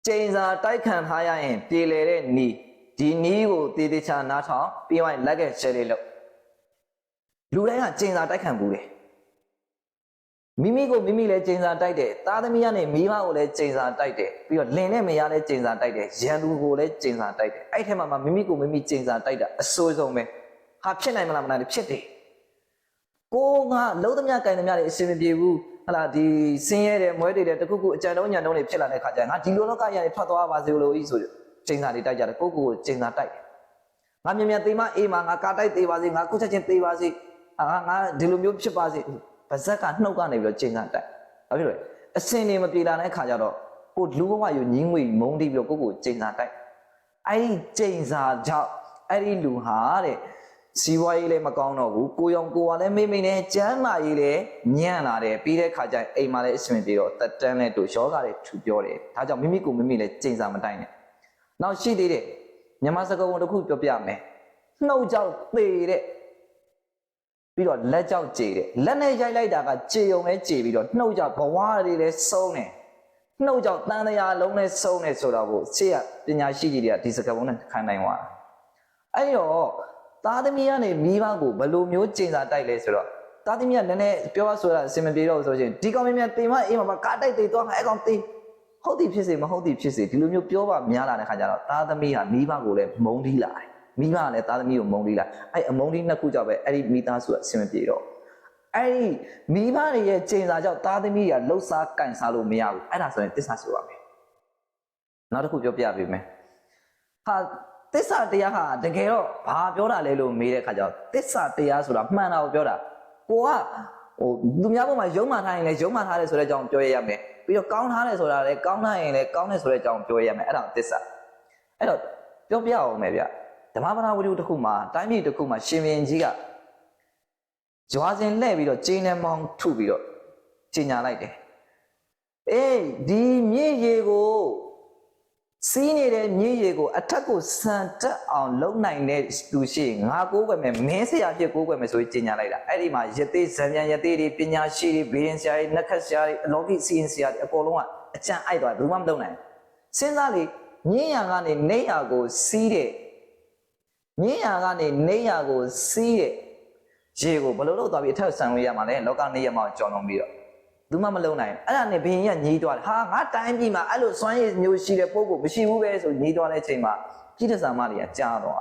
ကျိန်စာတိုက်ခံထားရရင်ပြေလေတဲ့နီးဒီနီးကိုတည်တည်ချာနားထောင်ပြီးရင်လက်ကရှယ်လေးလုပ်လူတိုင်းကကျိန်စာတိုက်ခံဘူးတယ်မိမိကိုမိမိလည်းကျိန်စာတိုက်တယ်သားသမီးကနေမိဘကိုလည်းကျိန်စာတိုက်တယ်ပြီးတော့လင်နဲ့မယားလည်းကျိန်စာတိုက်တယ်ရန်သူကိုလည်းကျိန်စာတိုက်တယ်အဲ့ထဲမှာမိမိကိုမိမိကျိန်စာတိုက်တာအဆိုးဆုံးပဲဟာဖြစ်နိုင်မလားမနိုင်ဖြစ်တယ်ကိုကလုံးသမျှကင်သမျှတွေအစင်မပြေဘူးဟလာဒီစင်းရဲတယ်မွဲတွေတယ်တခုခုအကြံတုံးညံတုံးတွေဖြစ်လာတဲ့ခါကျရင်ငါဒီလိုလောကရရင်ထွက်သွားပါစေလို့ဤဆိုကျိန်စာတွေတိုက်ကြတယ်ကိုကိုကျိန်စာတိုက်တယ်ငါမြင်မြင်သေးမအေးမှာငါကာတိုက်သေးပါစေငါကုချက်ချင်းသေးပါစေငါဒီလိုမျိုးဖြစ်ပါစေပါဇက်ကနှုတ်ကနေပြီးတော့ကျိန်စာတိုက်ဘာဖြစ်လို့အစင်တွေမပြေလာတဲ့ခါကျတော့ကိုလူဘဝယူညင်းငွေမုန်းတီးပြီးတော့ကိုကျိန်စာတိုက်အဲ့ဒီကျိန်စာကြောင့်အဲ့ဒီလူဟာတဲ့စီးပွားရေးလည်းမကောင်းတော့ဘူးကိုရောင်ကိုကလည်းမိမိနဲ့ကျမ်းမာရေးလည်းညံ့လာတယ်ပြီးတဲ့ခါကျရင်အိမ်မှာလည်းအဆင်ပြေတော့တက်တန်းနဲ့တို့ယောဂတွေထူပြောတယ်ဒါကြောင့်မိမိကိုမိမိလည်းကျိန်စာမတိုက်နဲ့နောက်ရှိသေးတယ်မြန်မာစကားပုံတစ်ခုပြောပြမယ်နှုတ်ကြောက်သေတဲ့ပြီးတော့လက်ကြောက်ကြေတဲ့လက်နဲ့ရိုက်လိုက်တာကကြေုံနဲ့ကြေပြီးတော့နှုတ်ကြောက်ဘဝတွေလည်းဆုံးတယ်နှုတ်ကြောက်တန်တရားလုံးနဲ့ဆုံးတယ်ဆိုတော့ကိုရှေ့ကပညာရှိကြီးတွေကဒီစကားပုံနဲ့ခံနိုင်သွားအဲ့တော့သားသမီးကနေမိဘကိုဘယ်လိုမျိုးကျိန်စာတိုက်လဲဆိုတော့သားသမီးကနည်းနည်းပြောဆိုတာအဆင်မပြေတော့ဆိုရင်ဒီကောင်မင်းများတင်မအိမ်မှာကားတိုက်သေးသွားမှာအဲ့ကောင်သေးဟုတ်သည်ဖြစ်စေမဟုတ်သည်ဖြစ်စေဒီလိုမျိုးပြောပါများလာတဲ့ခါကျတော့သားသမီးဟာမိဘကိုလည်းမုန်းတီးလာတယ်မိဘကလည်းသားသမီးကိုမုန်းတီးလာအဲ့အမုန်းတီးနှစ်ခုကြောင့်ပဲအဲ့ဒီမိသားစုကအဆင်မပြေတော့အဲ့ဒီမိဘတွေရဲ့ကျိန်စာကြောင့်သားသမီးကလှုပ်ရှားကန်စားလို့မရဘူးအဲ့ဒါဆိုရင်တစ္ဆာဆိုရမယ်နောက်တစ်ခုပြောပြပေးမယ်ဟာသစ္စာတရားဟာတကယ်တော့ဘာပြောတာလဲလို့မေးတဲ့ခါကျတော့သစ္စာတရားဆိုတာမှန်တာကိုပြောတာကိုကသူများဘက်မှာယုံမှထားရင်လည်းယုံမှထားတယ်ဆိုတဲ့အကြောင်းပြောရရမယ်ပြီးတော့ကောင်းထားတယ်ဆိုတာလည်းကောင်းထားရင်လည်းကောင်းတယ်ဆိုတဲ့အကြောင်းပြောရရမယ်အဲ့ဒါသစ္စာအဲ့တော့ပြောပြအောင်မယ်ဗျဓမ္မပဒဝိတုတစ်ခုမှာတိုင်းပြည်တစ်ခုမှာရှင်ဘုရင်ကြီးကကြွားစင်လှဲ့ပြီးတော့ကျင်းနဲ့မောင်းထုပြီးတော့ကျင်ညာလိုက်တယ်အေးဒီမြင့်ရေကိုစီးနေတဲ့မြေရေကိုအထက်ကိုစံတက်အောင်လုံနိုင်တဲ့သူရှိငါကိုးကွယ်မယ်မင်းဆရာဖြစ်ကိုးကွယ်မယ်ဆိုပြီးကြီးညာလိုက်တာအဲ့ဒီမှာယသိဇံပြန်ယသိတွေပညာရှိတွေဘေးရင်ဆရာတွေနက္ခတ်ဆရာတွေအလောကီစီရင်ဆရာတွေအကုန်လုံးကအကြံအိုက်သွားဘူးမှမလုပ်နိုင်စဉ်းစားလေမြင်းရံကနေနေရကိုစီးတဲ့မြင်းရံကနေနေရကိုစီးတဲ့ရေကိုဘယ်လိုလုပ်သွားပြီးအထက်ဆံလို့ရမှာလဲလောကနေရမှာကြော်လုံးပြီးတော့သူမှမလုံနိုင်အဲ့ဒါနဲ့ဘင်းကြီးကညီးသွားတယ်ဟာငါတိုင်းပြည်မှာအဲ့လိုစွမ်းရည်မျိုးရှိတဲ့ပုံကိုမရှိဘူးပဲဆိုညီးသွားတဲ့အချိန်မှာကြီးတဲ့ဆာမတွေကကြားသွား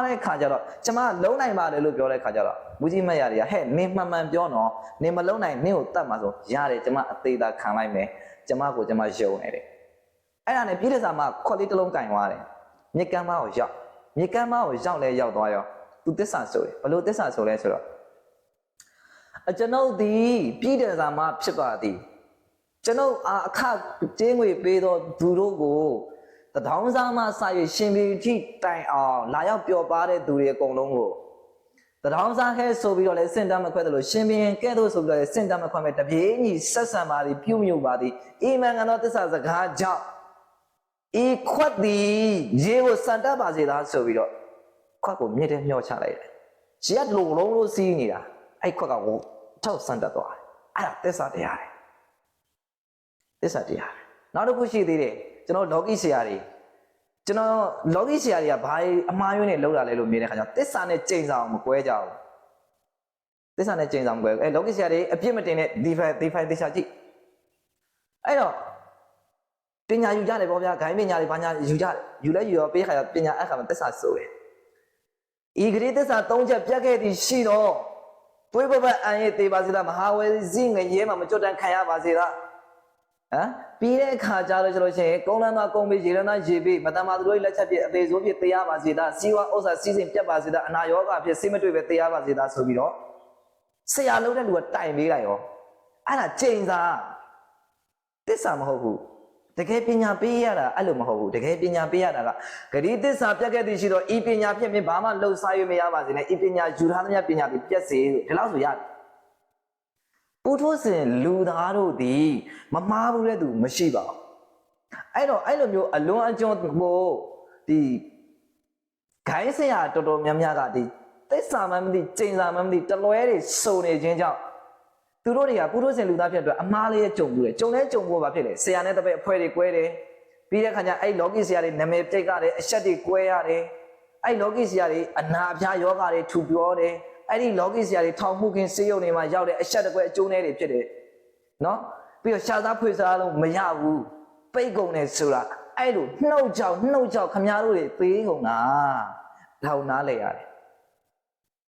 တဲ့ခါကျတော့ကျမလုံနိုင်ပါတယ်လို့ပြောတဲ့ခါကျတော့မူကြီးမရတွေကဟဲ့နင်းမှန်မှန်ပြောနော်နင်းမလုံနိုင်နင်းကိုတတ်မှာဆိုရတယ်ကျမအသေးသားခံလိုက်မယ်ကျမကိုကျမယုံနေတယ်အဲ့ဒါနဲ့ကြီးတဲ့ဆာမခွက်လေးတစ်လုံးကင်သွားတယ်မြေကမ်းမကိုရောက်မြေကမ်းမကိုရောက်လဲရောက်သွားရောသူသစ္စာဆိုတယ်ဘလို့သစ္စာဆိုလဲဆိုတော့ကျွန်ုပ်သည်ပြည်တယ်စာမှဖြစ်ပါသည်ကျွန်ုပ်အခကျင်းငွေပေးသောသူတို့ကိုတထောင်စားမှစာရရှင်ပြည်ထိတိုင်အောင်လာရောက်ပျော်ပါတဲ့သူတွေအကုန်လုံးကိုတထောင်စားခဲဆိုပြီးတော့လည်းစင်တမ်းမခွဲတယ်လို့ရှင်ပြည်ကဲ့သို့ဆိုပြီးတော့လည်းစင်တမ်းမခွဲမဲ့တပြေးညီဆက်ဆံပါသည်ပြုမြုပ်ပါသည်အီမန်ကတော့သစ္စာစကားကြောင့်ဤခွက်သည်ရေကိုစံတက်ပါစေသားဆိုပြီးတော့ခွက်ကိုမြစ်ထဲမျှောချလိုက်တယ်ရေကလုံးလုံးလို့စီးနေတာအဲ့ခွက်ကကိုထောက်ဆန်းတတ်သွားတယ်အဲ့ဒါသစ္စာတရားတယ်သစ္စာတရားနောက်တစ်ခုရှိသေးတယ်ကျွန်တော်လောကီဆရာတွေကဘာအမှားယွင်းနေလောက်တာလဲလို့မြင်တဲ့ခါကျတော့သစ္စာနဲ့ကျိန်စာအောင်မကွဲကြဘူးသစ္စာနဲ့ကျိန်စာမကွဲဘူးလောကီဆရာတွေအပြစ်မတင်တဲ့ဒီဖိုင်သစ္စာကြည့်အဲ့တော့ပညာယူကြတယ်ပေါ့ဗျာဂိုင်းပညာတွေဘာညာယူကြတယ်ယူလဲယူရောပေးခါကျပညာအခါမှာသစ္စာဆိုတယ်ဤဂရိသစ္စာ၃ချက်ပြတ်ခဲ့သည်ရှိတော့တွေးပပတ်အန်ရဲ့သေးပါစေလားမဟာဝေစီငရဲမှာမကြွတန်းခံရပါစေလားပြီးတဲ့အခါကျတော့ကျွန်တော်ရှင်ကုန်းလန်းသားကုန်းပေးရေလန်းသားရေပေးမတန်မာသူတို့လက်ချက်ပြအသေးစိုးပြတရားပါစေလားစီဝါဥစ္စာစီးစိမ်ပြတ်ပါစေလားအနာရောဂါဖြစ်စိတ်မတွေ့ပဲတရားပါစေလားဆိုပြီးတော့ဆရာလုံးတဲ့လူကတိုင်ပေးလိုက်ရောအဲ့ဒါကျိန်စာသစ္စာမဟုတ်ဘူးတကယ်ပညာပေးရတာအဲ့လိုမဟုတ်ဘူးတကယ်ပညာပေးရတာကဂရိသစ္စာပြတ်ခဲ့သည်ရှိတော့ဤပညာဖြင့်ဘာမှလှုပ်ရှားရမရပါစေနဲ့ဤပညာယူထားသမျှပညာတွေပြတ်စေဒီလောက်ဆိုရတယ်ပုထုဇဉ်လူသားတို့သည်မမှားဘူးတဲ့သူမရှိပါဘူးအဲ့တော့အဲ့လိုမျိုးအလွန်အကျွံကိုဒီဂိုင်းဆရာတော်တော်များများကဒီသစ္စာမှမသိကျိန်စာမှမသိတလွဲတွေစုံနေခြင်းကြောင့်သူတို့တွေကပုထုဇဉ်လူသားဖြစ်အတွက်အမှားလေးကြုံဘူးလေကြုံလဲကြုံဖို့ဘာဖြစ်လဲဆရာနဲ့တပည့်အဖွဲ့တွေ꿰တယ် ပြီးတဲ့ခါကျအဲ့လောကီဆရာတွေနာမည်ပြိတ်ကြတယ်အဆက်တွေကွဲရတယ်အဲ့လောကီဆရာတွေအနာပြားယောဂတွေထူပြောတယ်အဲ့ဒီလောကီဆရာတွေထောင်မှုခင်းစေးရုံတွေမှာရောက်တဲ့အဆက်တကွဲအကျိုးနဲ့တွေဖြစ်တယ်နော်ပြီးတော့ရှားသားဖွေစားလို့မရဘူးပိတ်ကုန်တယ်ဆိုတာအဲ့လိုနှုတ်ကြောက်ခမားတို့တွေပေးကုန်တာထောင်နားလေရတယ်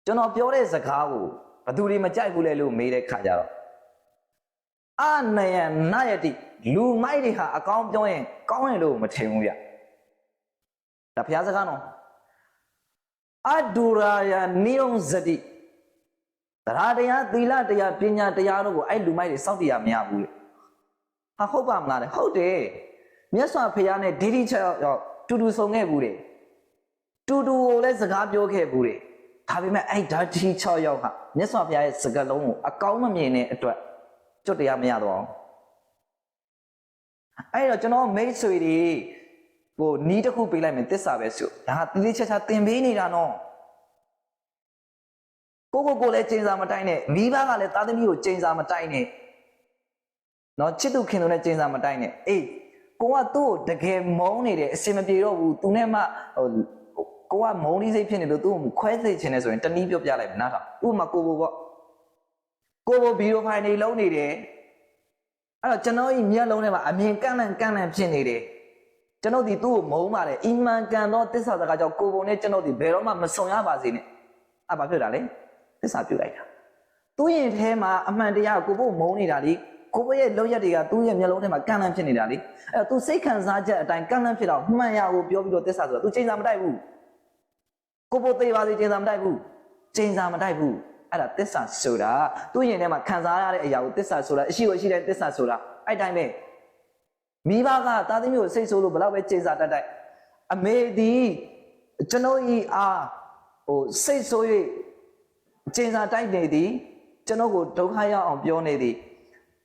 ကျွန်တော်ပြောတဲ့စကားကိုဘသူတွေမကြိုက်ဘူးလဲလို့မေးတဲ့ခါကျတော့အာနယနာယတိလူမိုက်တွေဟာအကောင်းပြောရင်ကောင်းတယ်လို့မထင်ဘူးဗျဒါဘုရားစကားနော်အဒူရာယနိယုံဇတိတရားတရားသီလတရားပညာတရားတို့ကိုအဲ့လူမိုက်တွေစောင့်တည်ရမရဘူးလေဟာဟုတ်ပါမလားတဲ့ဟုတ်တယ်မြတ်စွာဘုရားနဲ့ဒီချက်ရောက်တူတူဆုံခဲ့ဘူးတယ်တူတူကိုလည်းစကားပြောခဲ့ဘူးတယ်ဒါပေမဲ့အဲ့ဓာတိ6ယောက်ဟာမြတ်စွာဘုရားရဲ့စကားလုံးကိုအကောင်းမမြင်တဲ့အတွက်ကျွတ်တရားမရတော့အောင်အဲ့တော့ကျွန်တော်မိတ်ဆွေတွေဟိုနီးတစ်ခုပေးလိုက်မယ်သစ္စာပဲဆိုဒါတိတိကျကျသင်ပေးနေတာနော်ကိုလည်းကျင်းစာမတိုက်နဲ့မိဘကလည်းသားသမီးကိုကျင်းစာမတိုက်နဲ့နော်ချစ်သူခင်သူနဲ့ကျင်းစာမတိုက်နဲ့အေးကိုကသူ့ကိုတကယ်မုန်းနေတယ်အစင်မပြေတော့ဘူးသူနဲ့မှဟိုကိုကမုန်းလေးစိတ်ဖြစ်နေလို့သူ့ကိုခွဲစေချင်နေဆိုရင်တနည်းပြောပြလိုက်မယ်နားထောင်ဥပမာကိုပေါ့ကိုဗီဒီယိုဖိုင်တွေလုံးနေတယ်အဲ့တော့ကျွန်တော်ဤမျက်လုံးထဲမှာအမြင်ကန့်လန့်ဖြစ်နေတယ်ကျွန်တော်ဒီသူ့ကိုမုန်းပါတယ်အီမန်ကန်သောတစ္ဆာစကားကြောင့်ကိုပုံနဲ့ကျွန်တော်ဒီဘယ်တော့မှမဆုံရပါစေနဲ့ဘာဖြစ်တာလဲသစ္စာပြုလိုက်တာသူ့ရင်ထဲမှာအမှန်တရားကိုဖို့မုန်းနေတာလေကိုဖို့ရဲ့လောက်ရက်တွေကသူ့ရဲ့မျက်လုံးထဲမှာကန့်လန့်ဖြစ်နေတာလေအဲ့တော့သူစိတ်ခံစားချက်အတိုင်းကန့်လန့်ဖြစ်တော့မှန်ရကိုပြောပြီးတော့သစ္စာဆိုတာသူချိန်စာမတိုက်ဘူးကိုဖို့သေးပါစေချိန်စာမတိုက်ဘူးချိန်စာမတိုက်ဘူးအဲ့ဒါသစ္စာဆိုတာသူ့ရင်ထဲမှာခံစားရတဲ့အရာကိုသစ္စာဆိုတာအရှိကိုအရှိတဲ့သစ္စာဆိုတာအဲ့တိုင်းပဲမိဘကသားသမီးကိုစိတ်ဆိုးလို့ဘလောက်ပဲချိန်စာတက်အမေဒီကျွန်တော်ဤအားဟိုစိတ်ဆိုး၍ကျင်စာတိုက်နေသည်ကျွန်တော်ကိုဒုက္ခရောက်အောင်ပြောနေသည်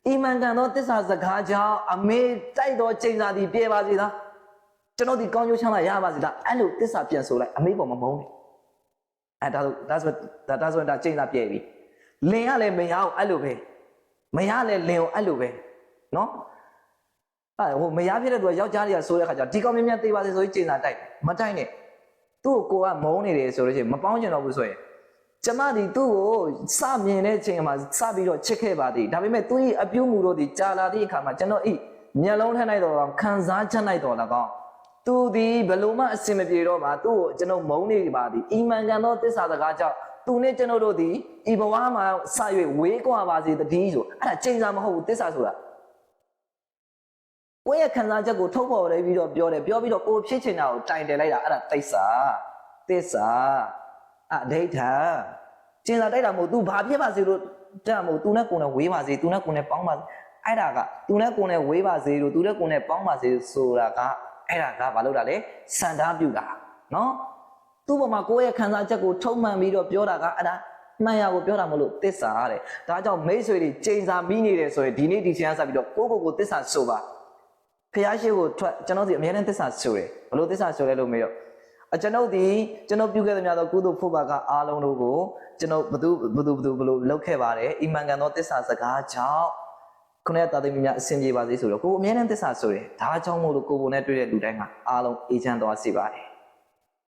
အီမန်ကန်သောသစ္စာစကားကြောင့်အမေတိုက်သောကျင်စာသည်ပြေပါစေသားကျွန်တော်ဒီကောင်းကျိုးချမ်းသာရပါစေသားအဲ့လိုသစ္စာပြန်ဆိုလိုက်အမေပေါ်မှာမုန်းတယ်အဲ့ဒါဆိုကျင်စာပြေပြီလင်ရလည်းမရအောင်အဲ့လိုပဲမရလည်းလင်ကိုအဲ့လိုပဲနော်အဲ့ဟိုမရဖြစ်တဲ့သူကယောက်ျားတွေကဆိုတဲ့ခါကျဒီကောင်မြင်သေးပါစေဆိုရင်ကျင်စာတိုက်မတိုက်နဲ့သူ့ကိုကမုန်းနေတယ်ဆိုလို့ရှိရင်မပေါင်းကျင်တော့ဘူးဆိုရင်ကျမဒီသူ့ကိုစမြင်တဲ့အချိန်မှာစပြီးတော့ချစ်ခဲ့ပါသည်ဒါပေမဲ့သူ့ရဲ့အပြုမှုတို့ဒီကြာလာတဲ့အခါမှာကျွန်တော်ဤမျက်လုံးထဲ၌တော့ခံစားချက်၌တော့၎င်းသူဒီဘလို့မှအစင်မပြေတော့မှသူ့ကိုကျွန်တော်မုန်းနေပါသည်အီမန်ကန်သောသစ္စာစကားကြောင့်သူနဲ့ကျွန်တော်တို့ဒီဤဘဝမှာစ၍ဝေးကွာပါစေတည်းဆိုအဲ့ဒါချိန်စာမဟုတ်ဘူးသစ္စာဆိုတာကိုယ့်ရဲ့ခံစားချက်ကိုထုတ်ဖော်လိုက်ပြီးတော့ပြောတယ်ပြောပြီးတော့ကိုဖြစ်ချင်တာကိုတိုင်တယ်လိုက်တာအဲ့ဒါသစ္စာအဒိဋ္ဌာကျင်စာတိုက်တာမဟုတ် तू ဘာဖြစ်ပါစေလို့တက်မဟုတ် तू နဲ့ကိုယ်နဲ့ဝေးပါစေ तू နဲ့ကိုယ်နဲ့ပေါင်းပါစေအဲ့ဒါက तू နဲ့ကိုယ်နဲ့ဝေးပါစေလို့ तू နဲ့ကိုယ်နဲ့ပေါင်းပါစေဆိုတာကအဲ့ဒါကဘာလို့တာလဲစံထားပြုတာနော်သူ့ဘက်မှာကိုယ့်ရဲ့ခံစားချက်ကိုထုံမှန်ပြီးတော့ပြောတာကအဲ့ဒါမှန်ရကိုပြောတာမလို့သစ္စာတဲ့ဒါကြောင့်မိတ်ဆွေတွေကျင်စာပြီးနေတယ်ဆိုရင်ဒီနေ့ဒီချိန်ကစပြီးတော့ကိုသစ္စာဆိုပါဖျားရှိကိုထွက်ကျွန်တော်ဒီအများနဲ့သစ္စာဆိုတယ်ဘလို့သစ္စာဆိုလဲလို့မေးတော့ကျွန်ုပ်ဒီကျွန်ုပ်ပြုခဲ့သမျှသောကုသိုလ်ဖို့ပါကအားလုံးတို့ကိုကျွန်ုပ်ဘလို့လုပ်ခဲ့ပါတယ်အီမန်ကန်သောသစ္စာစကားကြောင့်ခုနကသာသမီများအဆင်ပြေပါစေဆိုတော့ကိုအမြဲတမ်းသစ္စာဆိုတယ်ဒါကြောင့်မို့လို့ကိုနဲ့တွေ့တဲ့လူတိုင်းမှာအားလုံးအေးချမ်းသွားစေပါတယ်